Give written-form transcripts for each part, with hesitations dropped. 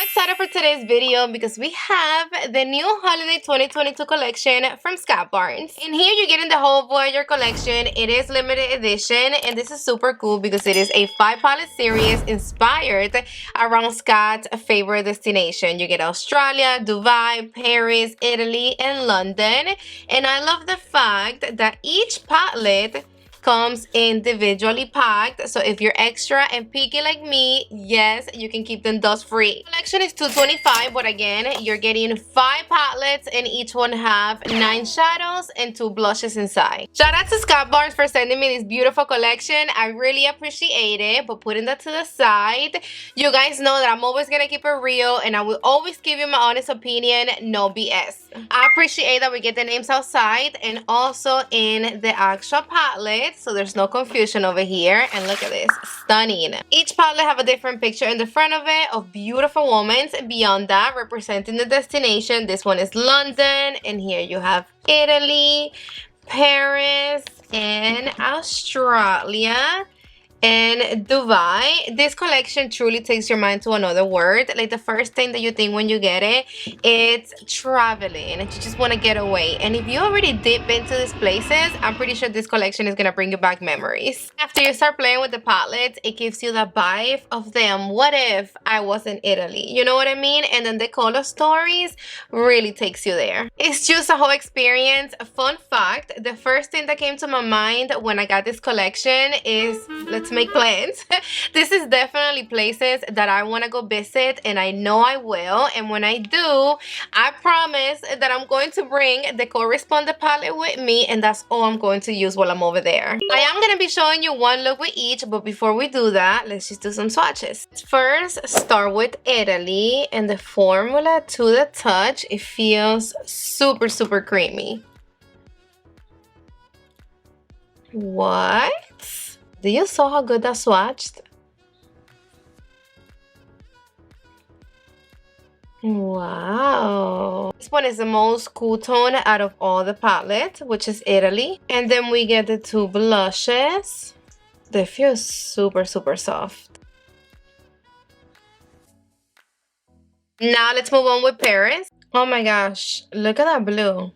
excited for today's video because we have the new holiday 2022 collection from Scott Barnes. In here you're getting the whole Voyager collection. It is limited edition and this is super cool because it is a 5-palette series inspired around Scott's favorite destination. You get Australia, Dubai, Paris, Italy, and London. And I love the fact that each palette comes individually packed, so if you're extra and picky like me, yes, you can keep them dust free. Collection is $225, but again, you're getting 5 palettes and each one have 9 shadows and 2 blushes inside. Shout out to Scott Barnes for sending me this beautiful collection. I really appreciate it, but putting that to the side, you guys know that I'm always gonna keep it real and I will always give you my honest opinion, no BS. I appreciate that we get the names outside and also in the actual palette, so there's no confusion over here. And look at this, stunning. Each palette have a different picture in the front of it of beautiful women beyond that representing the destination. This one is London, and here you have Italy, Paris, and Australia, and Dubai. This collection truly takes your mind to another world. Like the first thing that you think when you get it, it's traveling and you just want to get away. And if you already dip into these places, I'm pretty sure this collection is gonna bring you back memories. After you start playing with the palettes, it gives you the vibe of them. What if I was in Italy? You know what I mean? And then the color stories really takes you there. It's just a whole experience. A fun fact, the first thing that came to my mind when I got this collection is, let's make plans. This is definitely places that I want to go visit, and I know I will. And when I do, I promise that I'm going to bring the correspondent palette with me, and that's all I'm going to use while I'm over there. I am going to be showing you one look with each, but before we do that, let's just do some swatches. First, start with Italy, and the formula to the touch, it feels super, super creamy. What? Do you saw how good that swatched? Wow. This one is the most cool tone out of all the palettes, which is Italy. And then we get the 2 blushes. They feel super, super soft. Now let's move on with Paris. Oh my gosh, look at that blue.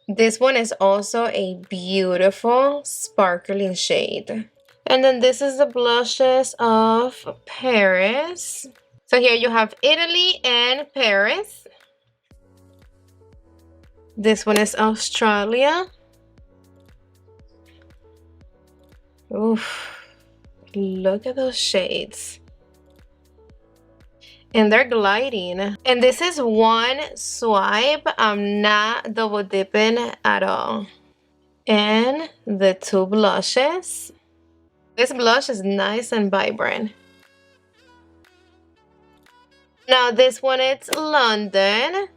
This one is also a beautiful sparkling shade. And then this is the blushes of Paris. So here you have Italy and Paris. This one is Australia. Oof, look at those shades. And they're gliding. And this is one swipe. I'm not double dipping at all. And the 2 blushes. This blush is nice and vibrant. Now this one, it's London.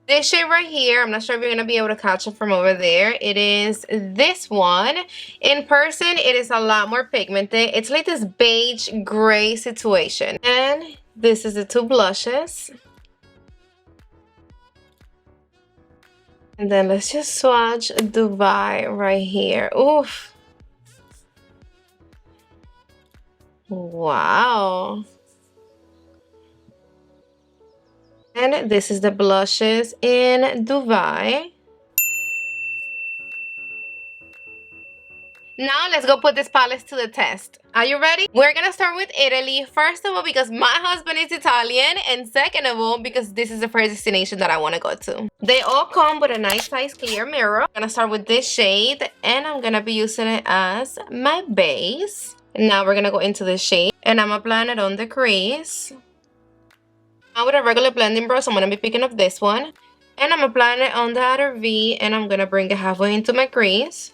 This shade right here, I'm not sure if you're going to be able to catch it from over there. It is this one. In person, it is a lot more pigmented. It's like this beige gray situation. And this is the 2 blushes. And then let's just swatch Dubai right here. Oof. Wow. And this is the blushes in Dubai. Now let's go put this palette to the test. Are you ready? We're gonna start with Italy. First of all, because my husband is Italian, and second of all, because this is the first destination that I want to go to. They all come with a nice size clear mirror. I'm gonna start with this shade, and I'm gonna be using it as my base. Now we're gonna go into this shade, and I'm applying it on the crease. Now with a regular blending brush, I'm going to be picking up this one. And I'm applying it on the outer V, and I'm going to bring it halfway into my crease.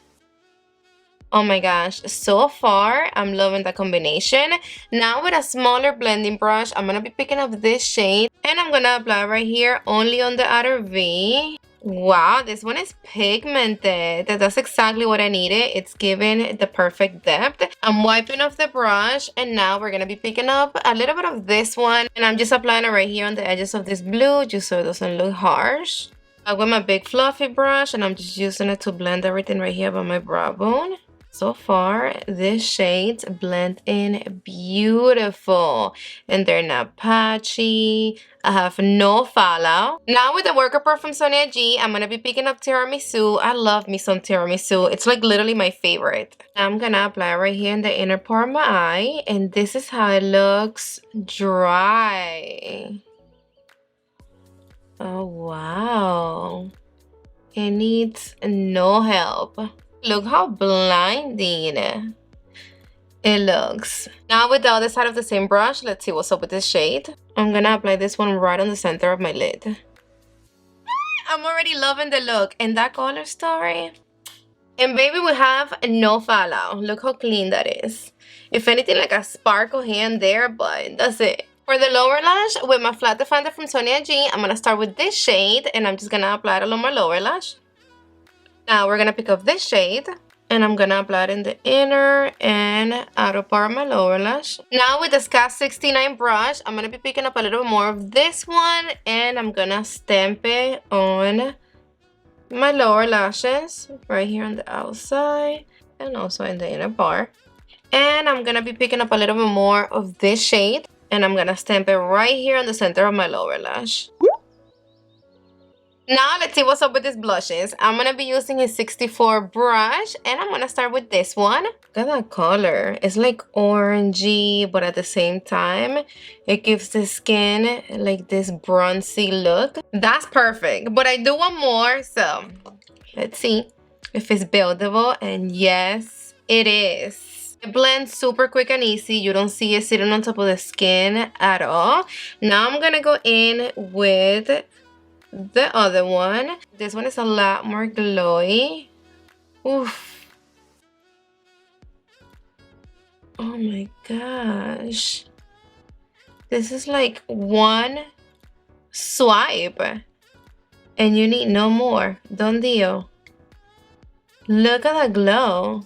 Oh my gosh, so far I'm loving the combination. Now with a smaller blending brush, I'm going to be picking up this shade. And I'm going to apply right here only on the outer V. Wow, this one is pigmented. That's exactly what I needed. It's giving the perfect depth. I'm wiping off the brush, and now we're gonna be picking up a little bit of this one, and I'm just applying it right here on the edges of this blue, just so it doesn't look harsh. I got my big fluffy brush, and I'm just using it to blend everything right here by my brow bone. So far, these shades blend in beautiful and they're not patchy. I have no fallout. Now with the Worker Pro from Sonia G, I'm gonna be picking up Tiramisu. I love me some tiramisu. It's like literally my favorite. I'm gonna apply right here in the inner part of my eye, and this is how it looks dry. Oh wow. It needs no help. Look how blinding it looks. Now with the other side of the same brush, let's see what's up with this shade. I'm gonna apply this one right on the center of my lid. I'm already loving the look. And that color story. And baby, we have no fallout. Look how clean that is. If anything, like a sparkle here and there, but that's it. For the lower lash, with my flat defender from Sonia G, I'm gonna start with this shade and I'm just gonna apply it along my lower lash. Now we're gonna pick up this shade and I'm gonna apply it in the inner and outer part of my lower lash. Now with the Scat 69 brush, I'm gonna be picking up a little more of this one and I'm gonna stamp it on my lower lashes right here on the outside and also in the inner part. And I'm gonna be picking up a little bit more of this shade and I'm gonna stamp it right here on the center of my lower lash. Now let's see what's up with these blushes. I'm gonna be using a 64 brush and I'm gonna start with this one. Look at that color. It's like orangey, but at the same time, it gives the skin like this bronzy look. That's perfect, but I do want more, so let's see if it's buildable, and yes, it is. It blends super quick and easy. You don't see it sitting on top of the skin at all. Now I'm gonna go in with the other one. This one is a lot more glowy. Oof. Oh my gosh. This is like one swipe and you need no more. Don Dio. Look at the glow.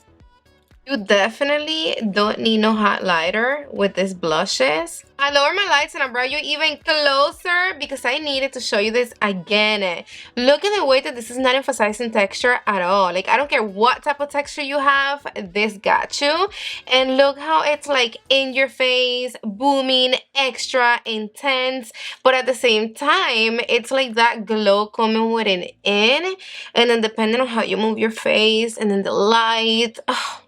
You definitely don't need no highlighter with these blushes. I lower my lights and I brought you even closer because I needed to show you this again. Look at the way that this is not emphasizing texture at all. Like, I don't care what type of texture you have, this got you. And look how it's like in your face, booming, extra intense. But at the same time, it's like that glow coming with an in. And then depending on how you move your face and then the light. Oh,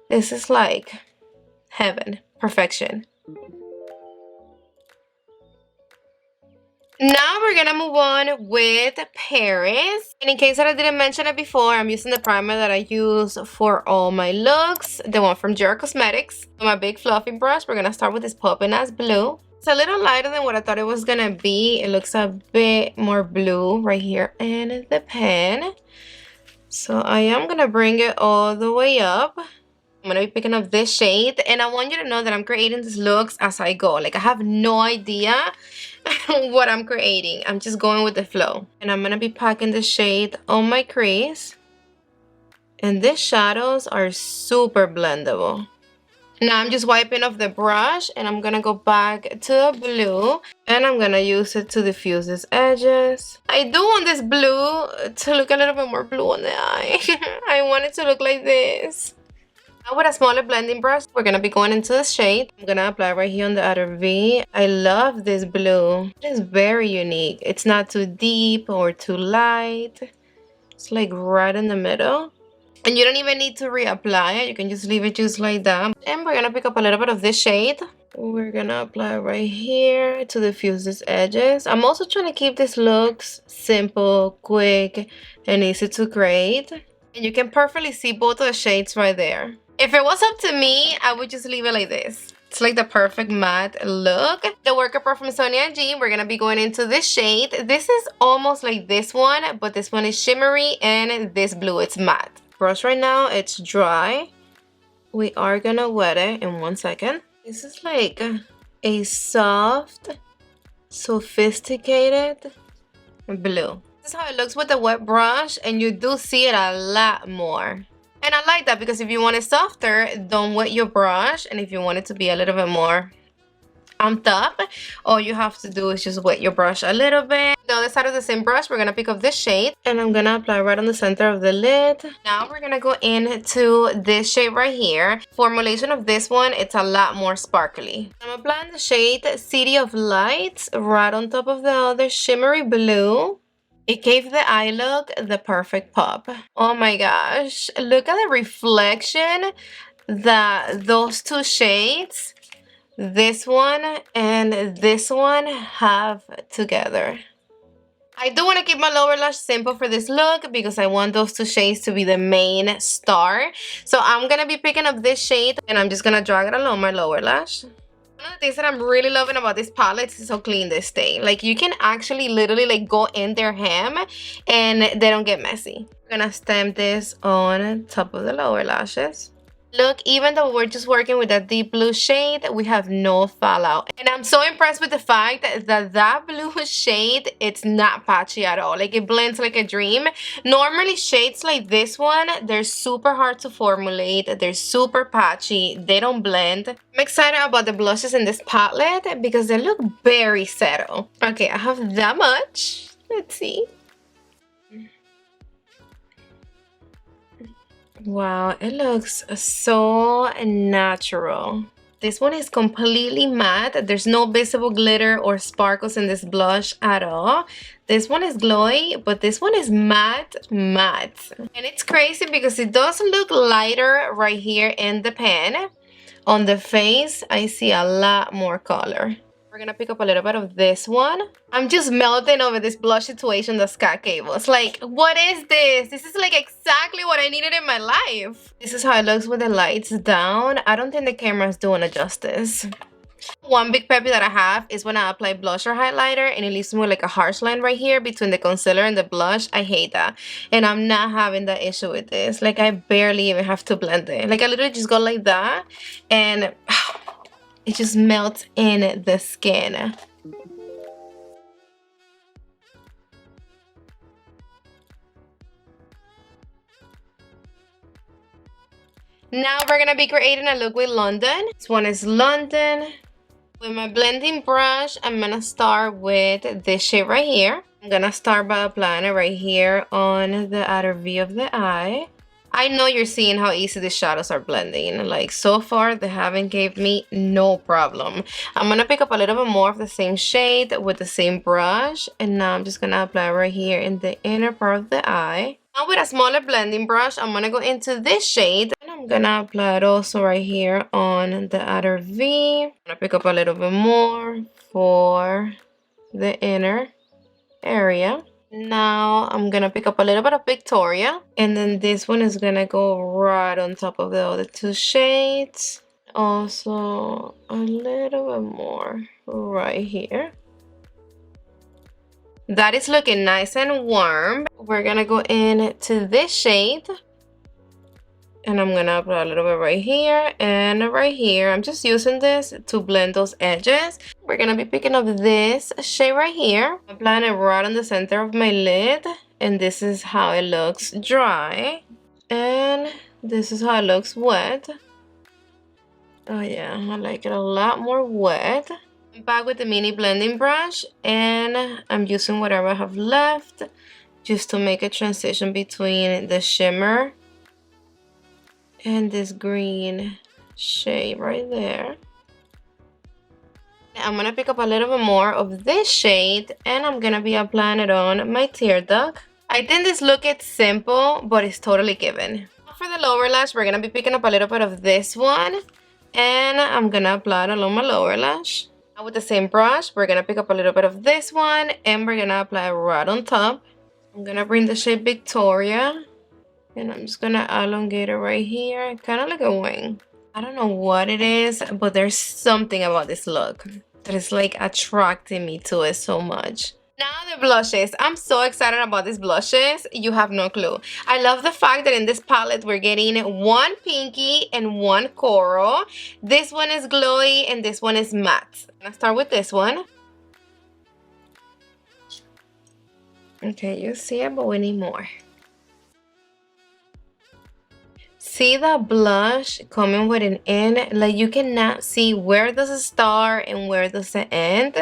this is like heaven, perfection. Now we're gonna move on with Paris. And in case that I didn't mention it before, I'm using the primer that I use for all my looks, the one from Jura Cosmetics. On my big fluffy brush, we're gonna start with this popping ass blue. It's a little lighter than what I thought it was gonna be. It looks a bit more blue right here in the pen. So I am gonna bring it all the way up. I'm gonna be picking up this shade, and I want you to know that I'm creating these looks as I go. Like, I have no idea what I'm creating. I'm just going with the flow. And I'm gonna be packing the shade on my crease. And these shadows are super blendable. Now I'm just wiping off the brush and I'm gonna go back to the blue and I'm gonna use it to diffuse these edges. I do want this blue to look a little bit more blue on the eye. I want it to look like this. Now with a smaller blending brush, we're going to be going into the shade. I'm going to apply right here on the outer V. I love this blue. It is very unique. It's not too deep or too light. It's like right in the middle. And you don't even need to reapply it. You can just leave it just like that. And we're going to pick up a little bit of this shade. We're going to apply right here to diffuse these edges. I'm also trying to keep these looks simple, quick, and easy to create. And you can perfectly see both of the shades right there. If it was up to me, I would just leave it like this. It's like the perfect matte look. The Worker Pro from Sonia G, we're going to be going into this shade. This is almost like this one, but this one is shimmery and this blue, it's matte. Brush right now, it's dry. We are going to wet it in 1 second. This is like a soft, sophisticated blue. This is how it looks with the wet brush, and you do see it a lot more. And I like that because if you want it softer, don't wet your brush. And if you want it to be a little bit more on top. All you have to do is just wet your brush a little bit. The other side of the same brush, we're gonna pick up this shade and I'm gonna apply right on the center of the lid. Now we're gonna go into this shade right here. Formulation of this one, it's a lot more sparkly. I'm applying the shade City of Lights right on top of the other shimmery blue. It gave the eye look the perfect pop. Oh my gosh, look at the reflection that those two shades, this one and this one, have together. I do want to keep my lower lash simple for this look because I want those two shades to be the main star. So I'm going to be picking up this shade and I'm just going to drag it along my lower lash. One of the things that I'm really loving about this palette is how clean they stay. Like, you can actually literally like go in their hem and they don't get messy. I'm going to stamp this on top of the lower lashes. Look, even though we're just working with that deep blue shade, we have no fallout. And I'm so impressed with the fact that that blue shade, it's not patchy at all. Like, it blends like a dream. Normally, shades like this one, they're super hard to formulate. They're super patchy. They don't blend. I'm excited about the blushes in this palette because they look very settled. Okay, I have that much. Let's see. Wow, it looks so natural. This one is completely matte. There's no visible glitter or sparkles in this blush at all. This one is glowy, but this one is matte. And it's crazy because it does look lighter right here in the pan. On the face, I see a lot more color. We're gonna pick up a little bit of this one. I'm just melting over this blush situation that Scott gave us. Like, what is this? This is like exactly what I needed in my life. This is how it looks with the lights down. I don't think the camera is doing it justice. One big pet peeve that I have is when I apply blush or highlighter and it leaves me with like a harsh line right here between the concealer and the blush. I hate that. And I'm not having that issue with this. Like, I barely even have to blend it. Like, I literally just go like that and it just melts in the skin. Now we're gonna be creating a look with London. This one is London. With my blending brush, I'm gonna start with this shade right here. I'm gonna start by applying it right here on the outer V of the eye. I know you're seeing how easy the shadows are blending. Like, so far, they haven't gave me no problem. I'm gonna pick up a little bit more of the same shade with the same brush. And now I'm just gonna apply right here in the inner part of the eye. Now with a smaller blending brush, I'm gonna go into this shade. And I'm gonna apply it also right here on the outer V. I'm gonna pick up a little bit more for the inner area. Now I'm gonna pick up a little bit of Victoria, and then this one is gonna go right on top of the other two shades. Also a little bit more right here. That is looking nice and warm. We're gonna go into this shade. And I'm gonna apply a little bit right here and right here. I'm just using this to blend those edges. We're gonna be picking up this shade right here. I'm applying it right on the center of my lid. And this is how it looks dry. And this is how it looks wet. Oh yeah, I like it a lot more wet. I'm back with the mini blending brush. And I'm using whatever I have left just to make a transition between the shimmer and this green shade right there. I'm gonna pick up a little bit more of this shade and I'm gonna be applying it on my tear duct. I think this look is simple, but it's totally given. For the lower lash, we're gonna be picking up a little bit of this one and I'm gonna apply it along my lower lash. Now with the same brush, we're gonna pick up a little bit of this one and we're gonna apply it right on top. I'm gonna bring the shade Victoria. And I'm just gonna elongate it right here, kind of like a wing. I don't know what it is, but there's something about this look that is like attracting me to it so much. Now the blushes. I'm so excited about these blushes. You have no clue. I love the fact that in this palette we're getting one pinky and one coral. This one is glowy and this one is matte. I'm gonna start with this one. Okay, you see it, but we need more. See that blush coming with an end? Like you cannot see where does it start and where does it end.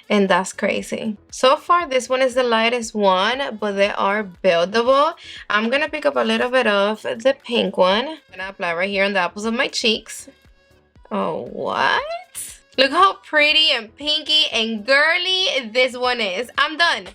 And that's crazy. So far, this one is the lightest one, but they are buildable. I'm gonna pick up a little bit of the pink one. I'm gonna apply right here on the apples of my cheeks. Oh, what? Look how pretty and pinky and girly this one is. I'm done.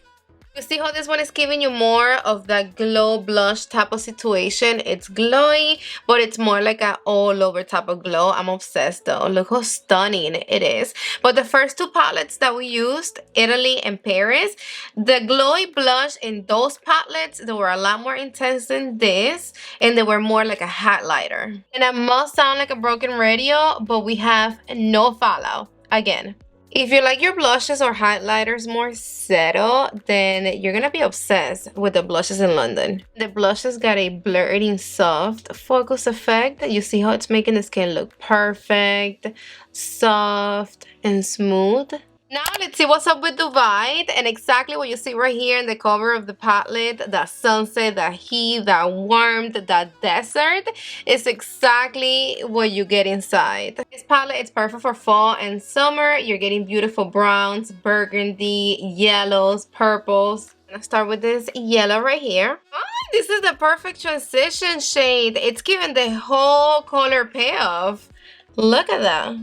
You see how this one is giving you more of that glow blush type of situation. It's glowy, but it's more like an all over type of glow. I'm obsessed though. Look how stunning it is. But the first two palettes that we used, Italy and Paris, the glowy blush in those palettes, they were a lot more intense than this, and they were more like a highlighter. And I must sound like a broken radio, but we have no fallout again. If you like your blushes or highlighters more settled, then you're gonna be obsessed with the blushes in London. The blushes got a blurring soft focus effect. You see how it's making the skin look perfect, soft, and smooth. Now let's see what's up with Dubai, and exactly what you see right here in the cover of the palette, that sunset, that heat, that warmth, that desert is exactly what you get inside. This palette is perfect for fall and summer. You're getting beautiful browns, burgundy, yellows, purples. I'm gonna start with this yellow right here. Oh, this is the perfect transition shade. It's giving the whole color payoff. Look at that.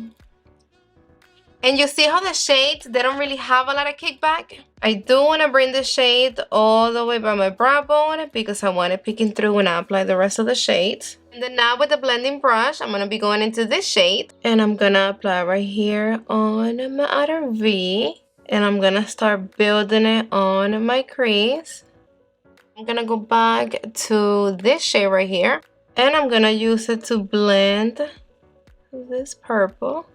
And you see how the shades, they don't really have a lot of kickback? I do want to bring the shade all the way by my brow bone because I want it peeking through when I apply the rest of the shades. And then now with the blending brush, I'm going to be going into this shade. And I'm going to apply right here on my outer V. And I'm going to start building it on my crease. I'm going to go back to this shade right here. And I'm going to use it to blend this purple.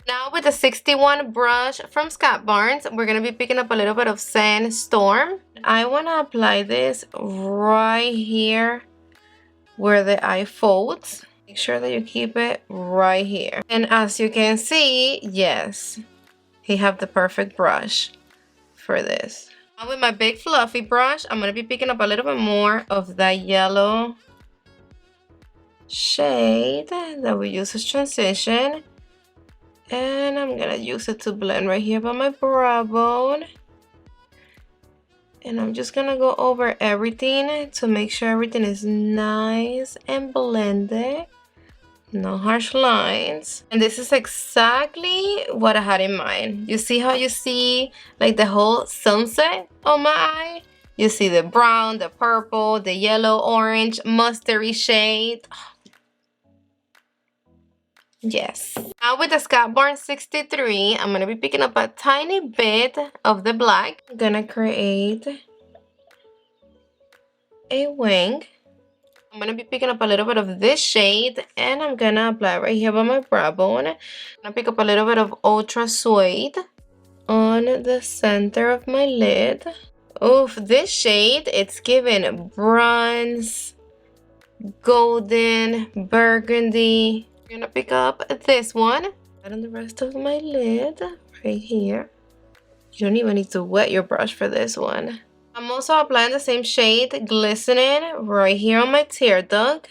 Now with the 61 brush from Scott Barnes, we're going to be picking up a little bit of Sandstorm. I want to apply this right here where the eye folds. Make sure that you keep it right here. And as you can see, yes, he have the perfect brush for this. Now with my big fluffy brush, I'm going to be picking up a little bit more of that yellow shade that we use as transition. And I'm gonna use it to blend right here by my brow bone. And I'm just gonna go over everything to make sure everything is nice and blended. No harsh lines. And this is exactly what I had in mind. You see how you see like the whole sunset on my eye? You see the brown, the purple, the yellow, orange, mustardy shade. Yes. Now with the Scott Barnes 63, I'm going to be picking up a tiny bit of the black. I'm going to create a wing. I'm going to be picking up a little bit of this shade and I'm going to apply right here by my brow bone. I'm going to pick up a little bit of Ultra Suede on the center of my lid. Oof, this shade, it's giving bronze, golden, burgundy. I'm gonna pick up this one right on the rest of my lid right here. You don't even need to wet your brush for this one. I'm also applying the same shade, Glistening, right here on my tear duct.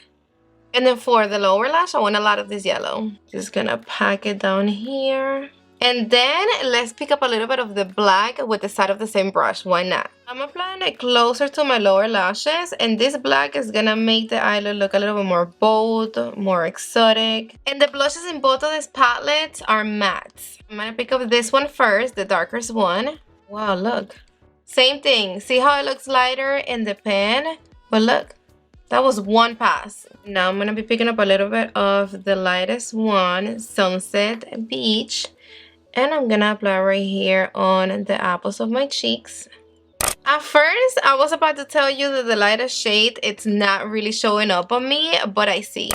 And then for the lower lash, I want a lot of this yellow. Just gonna pack it down here. And then let's pick up a little bit of the black with the side of the same brush. Why not? I'm applying it closer to my lower lashes, and this black is gonna make the eyelid look a little bit more bold, more exotic. And the blushes in both of these palettes are mattes. I'm gonna pick up this one first, the darkest one. Wow, look. Same thing. See how it looks lighter in the pan? But look, that was one pass. Now I'm gonna be picking up a little bit of the lightest one, Sunset Beach. And I'm gonna apply right here on the apples of my cheeks. At first, I was about to tell you that the lightest shade, it's not really showing up on me, but I see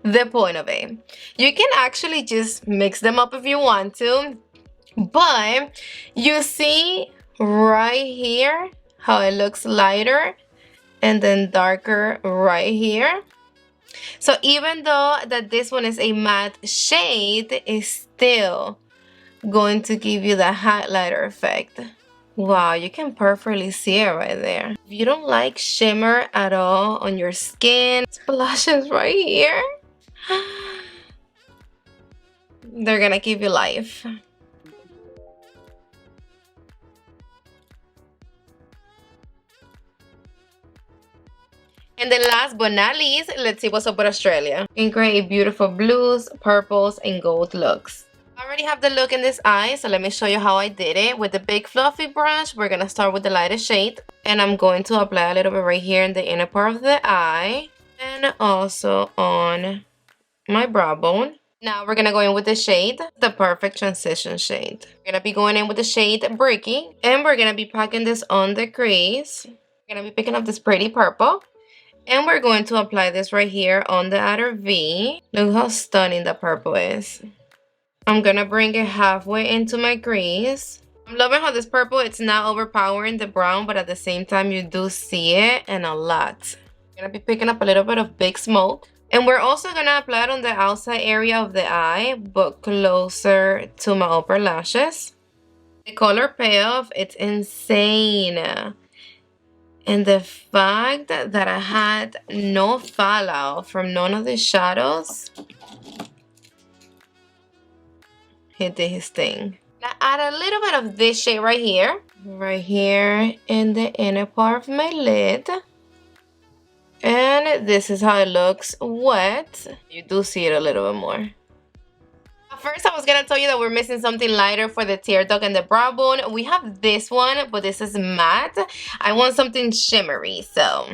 the point of it. You can actually just mix them up if you want to, but you see right here how it looks lighter and then darker right here. So even though that this one is a matte shade, it's still going to give you the highlighter effect Wow, you can perfectly see it right there. If you don't like shimmer at all on your skin, these blushes right here, they're gonna give you life. And then last but not least, let's see what's up with Australia. You can create beautiful blues, purples, and gold looks. I already have the look in this eye, so let me show you how I did it. With the big fluffy brush, we're gonna start with the lightest shade. And I'm going to apply a little bit right here in the inner part of the eye. And also on my brow bone. Now we're gonna go in with the shade, the perfect transition shade. We're gonna be going in with the shade Bricky. And we're gonna be packing this on the crease. We're gonna be picking up this pretty purple. And we're going to apply this right here on the outer V. Look how stunning the purple is. I'm gonna bring it halfway into my crease. I'm loving how this purple, it's not overpowering the brown, but at the same time you do see it, and a lot. I'm gonna be picking up a little bit of Big Smoke. And we're also gonna apply it on the outside area of the eye, but closer to my upper lashes. The color payoff, it's insane. And the fact that I had no fallout from none of the shadows, he did his thing. Now add a little bit of this shade right here in the inner part of my lid. And this is how it looks wet. You do see it a little bit more. First, I was gonna tell you that we're missing something lighter for the tear duct and the brow bone. We have this one, but this is matte. I want something shimmery, so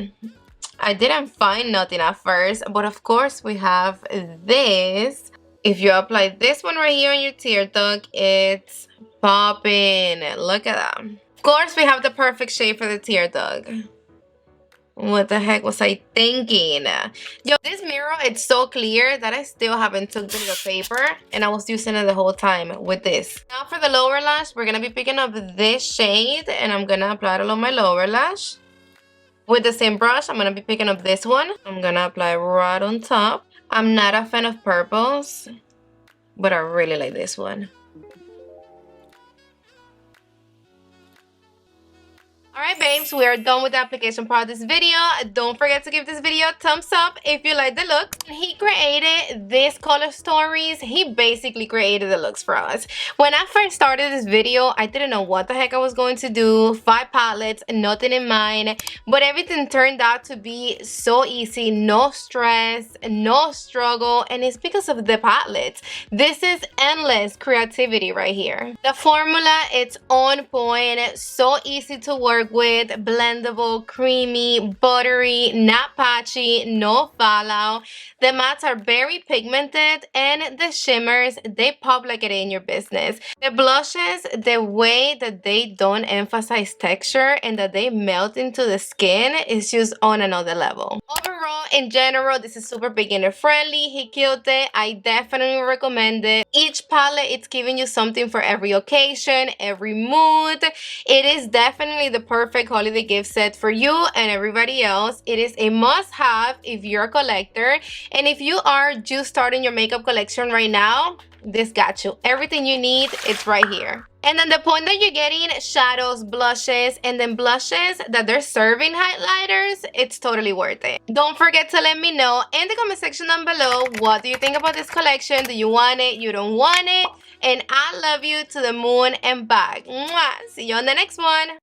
I didn't find nothing at first, but of course we have this. If you apply this one right here on your tear duct, it's popping. Look at that. Of course, we have the perfect shade for the tear duct. What the heck was I thinking? Yo, this mirror, it's so clear that I still haven't took the little paper, and I was using it the whole time with this. Now for the lower lash, we're gonna be picking up this shade, and I'm gonna apply it along my lower lash. With the same brush, I'm gonna be picking up this one. I'm gonna apply right on top. I'm not a fan of purples, but I really like this one. Alright babes, we are done with the application part of this video. Don't forget to give this video a thumbs up if you like the look. He created this color stories. He basically created the looks for us. When I first started this video, I didn't know what the heck I was going to do. 5 palettes, nothing in mind. But everything turned out to be so easy. No stress, no struggle. And it's because of the palettes. This is endless creativity right here. The formula, it's on point. So easy to work with, blendable, creamy, buttery, not patchy, no fallout. The mattes are very pigmented, and the shimmers, they pop like it in your business. The blushes, the way that they don't emphasize texture and that they melt into the skin is just on another level. Overall, in general, this is super beginner friendly. He killed it. I definitely recommend it. Each palette, it's giving you something for every occasion, every mood. It is definitely the perfect holiday gift set for you and everybody else. It is a must-have if you're a collector, and if you are just starting your makeup collection right now, this got you. Everything you need, it's right here. And then the point that you're getting shadows, blushes, and then blushes that they're serving highlighters, it's totally worth it. Don't forget to let me know in the comment section down below, what do you think about this collection? Do you want it? You don't want it? And I love you to the moon and back. Mwah! See you on the next one.